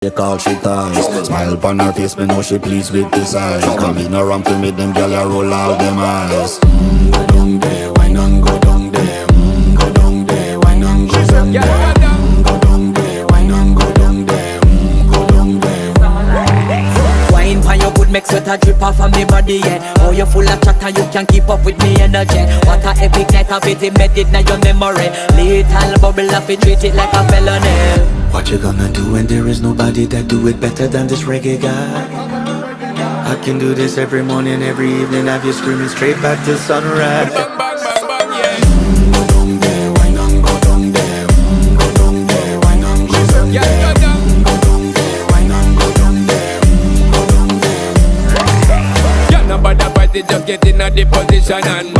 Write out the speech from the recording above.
They call she ties. Smile upon her face, me know she pleased with this eyes. Come in around to me, them gyal a roll out them eyes. Go down there, why not go down there? Go down there, why not go down there? Go down there, why not go down there? Go down there. Wine pan your good, make sweat a drip off of me body, yeah. Oh, you full of chatter, you can't keep up with me energy. What a epic night of it, embedded in your memory. Little bubble of it, treat it like a felony. What you gonna do when there is nobody that do it better than this reggae guy? I can do this every morning, every evening, have you screaming straight back to sunrise. Bang, bang, bang, bang, yeah. Go down there, why not go down there? Go down there, why not go down there? Yeah, go down. Go down there, why not go down there? Go down there. Yeah, nobody fight it, just get in a the position and